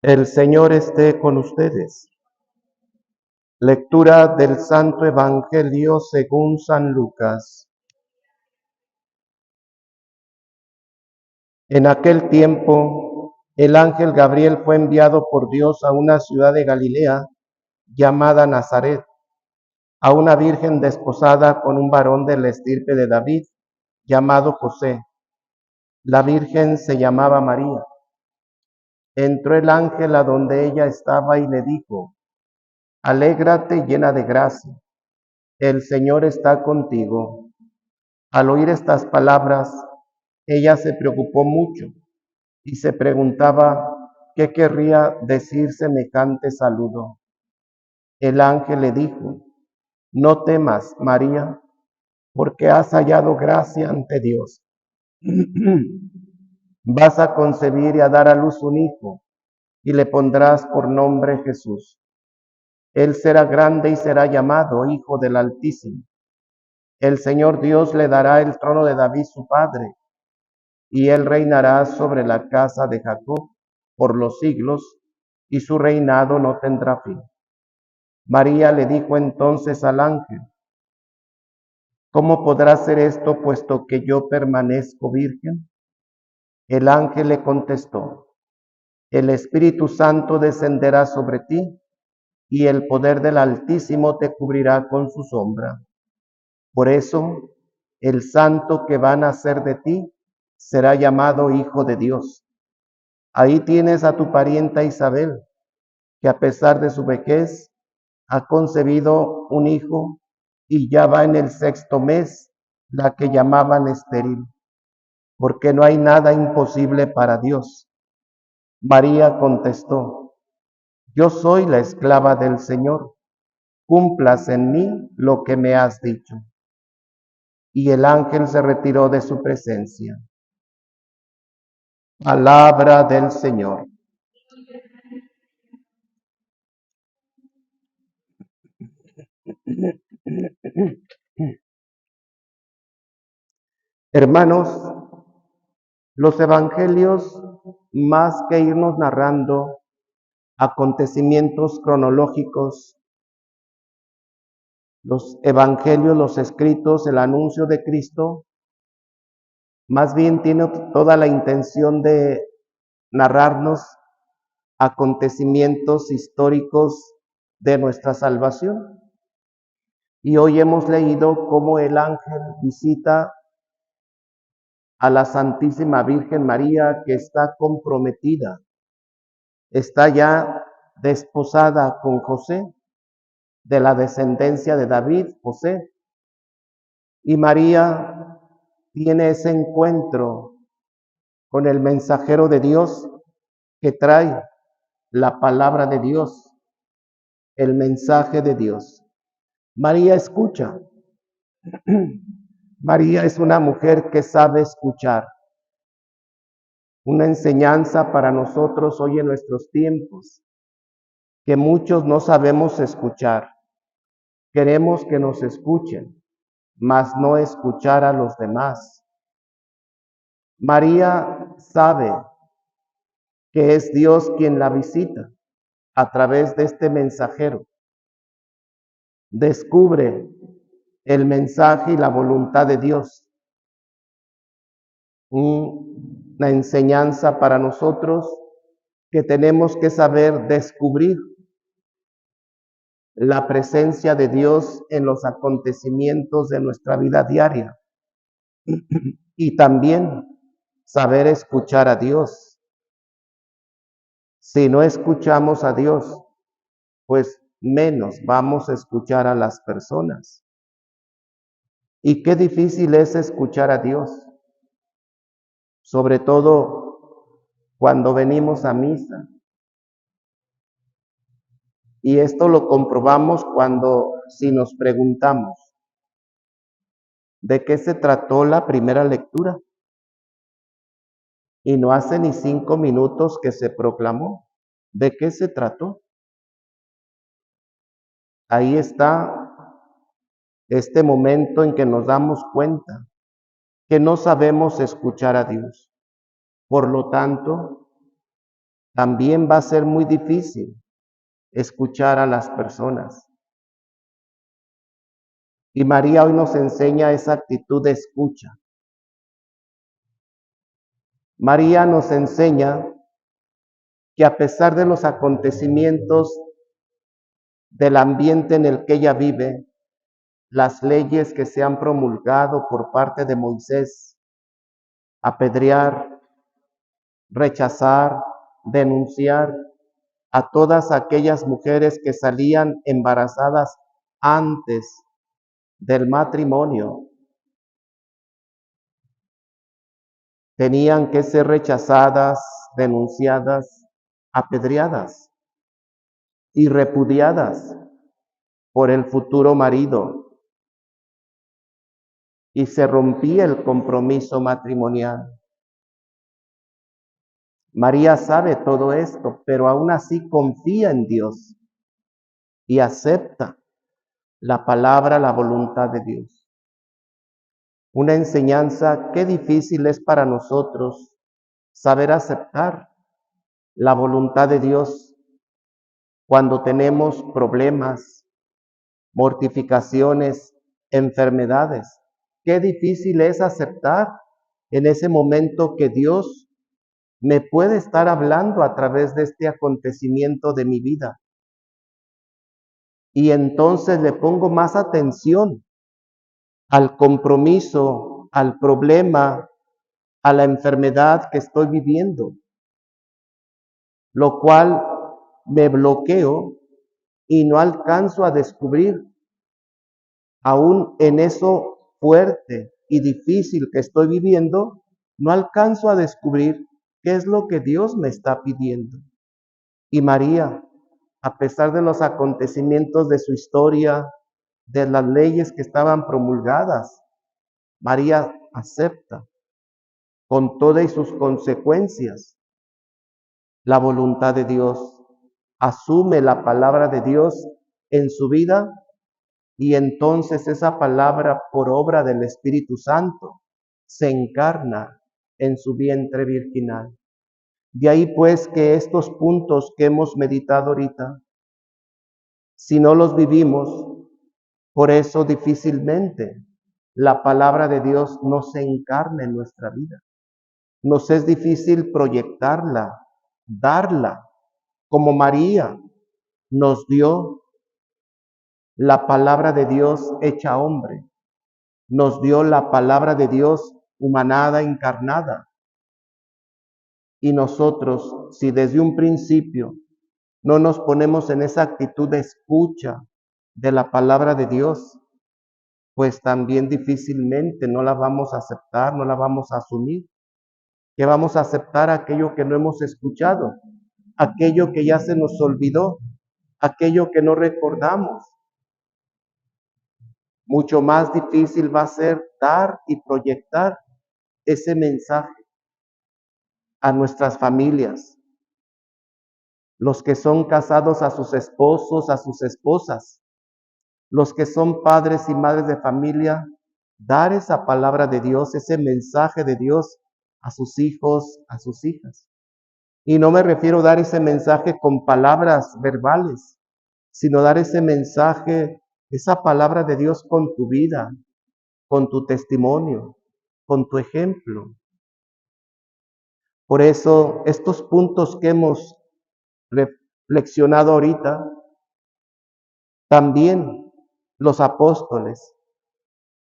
El Señor esté con ustedes. Lectura del Santo Evangelio según San Lucas. En aquel tiempo, el ángel Gabriel fue enviado por Dios a una ciudad de Galilea llamada Nazaret, a una virgen desposada con un varón de la estirpe de David, llamado José. La virgen se llamaba María. Entró el ángel a donde ella estaba y le dijo: Alégrate, llena de gracia, el Señor está contigo. Al oír estas palabras, ella se preocupó mucho y se preguntaba qué querría decir semejante saludo. El ángel le dijo: No temas, María, porque has hallado gracia ante Dios. Vas a concebir y a dar a luz un hijo, y le pondrás por nombre Jesús. Él será grande y será llamado Hijo del Altísimo. El Señor Dios le dará el trono de David su padre, y él reinará sobre la casa de Jacob por los siglos, y su reinado no tendrá fin. María le dijo entonces al ángel: ¿Cómo podrá ser esto, puesto que yo permanezco virgen? El ángel le contestó: El Espíritu Santo descenderá sobre ti, y el poder del Altísimo te cubrirá con su sombra. Por eso, el santo que va a nacer de ti será llamado Hijo de Dios. Ahí tienes a tu parienta Isabel, que a pesar de su vejez ha concebido un hijo y ya va en el 6º mes, la que llamaban estéril, porque no hay nada imposible para Dios. María contestó: Yo soy la esclava del Señor, cumplas en mí lo que me has dicho. Y el ángel se retiró de su presencia. Palabra del Señor. Hermanos, los evangelios, más que irnos narrando acontecimientos cronológicos, los evangelios, los escritos, el anuncio de Cristo, más bien tiene toda la intención de narrarnos acontecimientos históricos de nuestra salvación. Y hoy hemos leído cómo el ángel visita a la Santísima Virgen María, que está comprometida, está ya desposada con José, de la descendencia de David, José. Y María tiene ese encuentro con el mensajero de Dios que trae la palabra de Dios, el mensaje de Dios. María escucha. María es una mujer que sabe escuchar. Una enseñanza para nosotros hoy en nuestros tiempos, que muchos no sabemos escuchar. Queremos que nos escuchen, mas no escuchar a los demás. María sabe que es Dios quien la visita a través de este mensajero. Descubre el mensaje y la voluntad de Dios. Una enseñanza para nosotros que tenemos que saber descubrir la presencia de Dios en los acontecimientos de nuestra vida diaria y también saber escuchar a Dios. Si no escuchamos a Dios, pues menos vamos a escuchar a las personas. Y qué difícil es escuchar a Dios, sobre todo cuando venimos a misa. Y esto lo comprobamos si nos preguntamos, ¿de qué se trató la primera lectura? Y no hace ni 5 minutos que se proclamó. ¿De qué se trató? Ahí está este momento en que nos damos cuenta que no sabemos escuchar a Dios. Por lo tanto, También va a ser muy difícil escuchar a las personas. Y María hoy nos enseña esa actitud de escucha. María nos enseña que a pesar de los acontecimientos del ambiente en el que ella vive, las leyes que se han promulgado por parte de Moisés, apedrear, rechazar, denunciar a todas aquellas mujeres que salían embarazadas antes del matrimonio, tenían que ser rechazadas, denunciadas, apedreadas y repudiadas por el futuro marido, y se rompía el compromiso matrimonial. María sabe todo esto, pero aún así confía en Dios y acepta la palabra, la voluntad de Dios. Una enseñanza que difícil es para nosotros saber aceptar la voluntad de Dios cuando tenemos problemas, mortificaciones, enfermedades. Qué difícil es aceptar en ese momento que Dios me puede estar hablando a través de este acontecimiento de mi vida. Y entonces le pongo más atención al compromiso, al problema, a la enfermedad que estoy viviendo, lo cual me bloqueo y no alcanzo a descubrir, aún en eso fuerte y difícil que estoy viviendo, no alcanzo a descubrir qué es lo que Dios me está pidiendo. Y María, a pesar de los acontecimientos de su historia, de las leyes que estaban promulgadas, María acepta con todas sus consecuencias la voluntad de Dios, asume la palabra de Dios en su vida y entonces esa palabra por obra del Espíritu Santo se encarna en su vientre virginal. De ahí pues que estos puntos que hemos meditado ahorita, si no los vivimos, por eso difícilmente la palabra de Dios no se encarna en nuestra vida. Nos es difícil proyectarla, darla, como María nos dio la palabra de Dios hecha hombre, nos dio la palabra de Dios humanada, encarnada. Y nosotros, si desde un principio no nos ponemos en esa actitud de escucha de la palabra de Dios, pues también difícilmente no la vamos a aceptar, no la vamos a asumir. Que vamos a aceptar aquello que no hemos escuchado, aquello que ya se nos olvidó, aquello que no recordamos. Mucho más difícil va a ser dar y proyectar ese mensaje a nuestras familias, los que son casados a sus esposos, a sus esposas, los que son padres y madres de familia, dar esa palabra de Dios, ese mensaje de Dios a sus hijos, a sus hijas. Y no me refiero a dar ese mensaje con palabras verbales, sino dar ese mensaje, esa palabra de Dios con tu vida, con tu testimonio, con tu ejemplo. Por eso, estos puntos que hemos reflexionado ahorita, también los apóstoles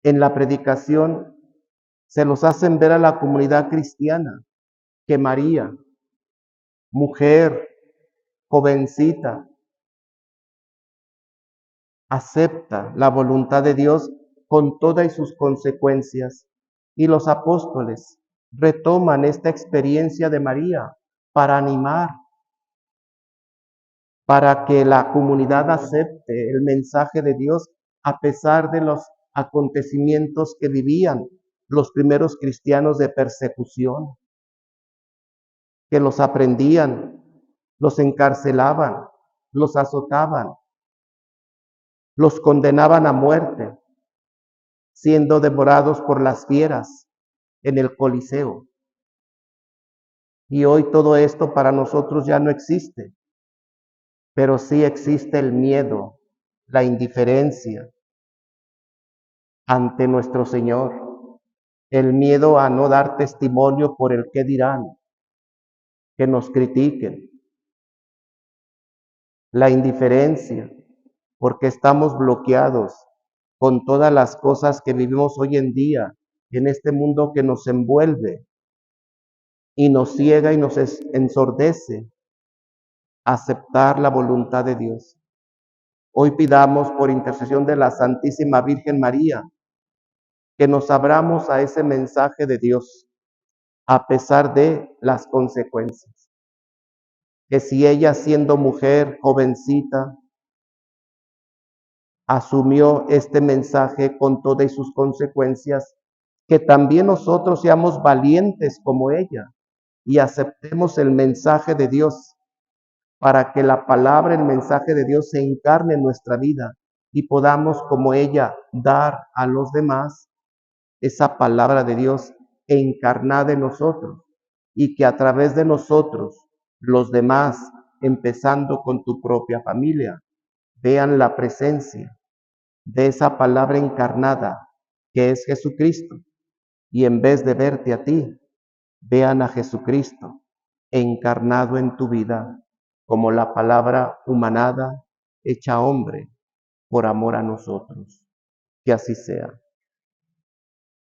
en la predicación se los hacen ver a la comunidad cristiana que María, mujer, jovencita, acepta la voluntad de Dios con todas sus consecuencias. Y los apóstoles retoman esta experiencia de María para animar, para que la comunidad acepte el mensaje de Dios a pesar de los acontecimientos que vivían los primeros cristianos de persecución, que los aprendían, los encarcelaban, los azotaban, los condenaban a muerte, siendo devorados por las fieras en el Coliseo. Y hoy todo esto para nosotros ya no existe, pero sí existe el miedo, la indiferencia ante nuestro Señor, el miedo a no dar testimonio por el que dirán, que nos critiquen, la indiferencia, porque estamos bloqueados con todas las cosas que vivimos hoy en día, en este mundo que nos envuelve y nos ciega y nos ensordece a aceptar la voluntad de Dios. Hoy pidamos por intercesión de la Santísima Virgen María que nos abramos a ese mensaje de Dios a pesar de las consecuencias. Que si ella siendo mujer jovencita asumió este mensaje con todas sus consecuencias, que también nosotros seamos valientes como ella y aceptemos el mensaje de Dios para que la palabra, el mensaje de Dios se encarne en nuestra vida y podamos como ella dar a los demás esa palabra de Dios encarnada en nosotros y que a través de nosotros los demás, empezando con tu propia familia, vean la presencia de esa palabra encarnada que es Jesucristo y en vez de verte a ti, vean a Jesucristo encarnado en tu vida como la palabra humanada hecha hombre por amor a nosotros. Que así sea.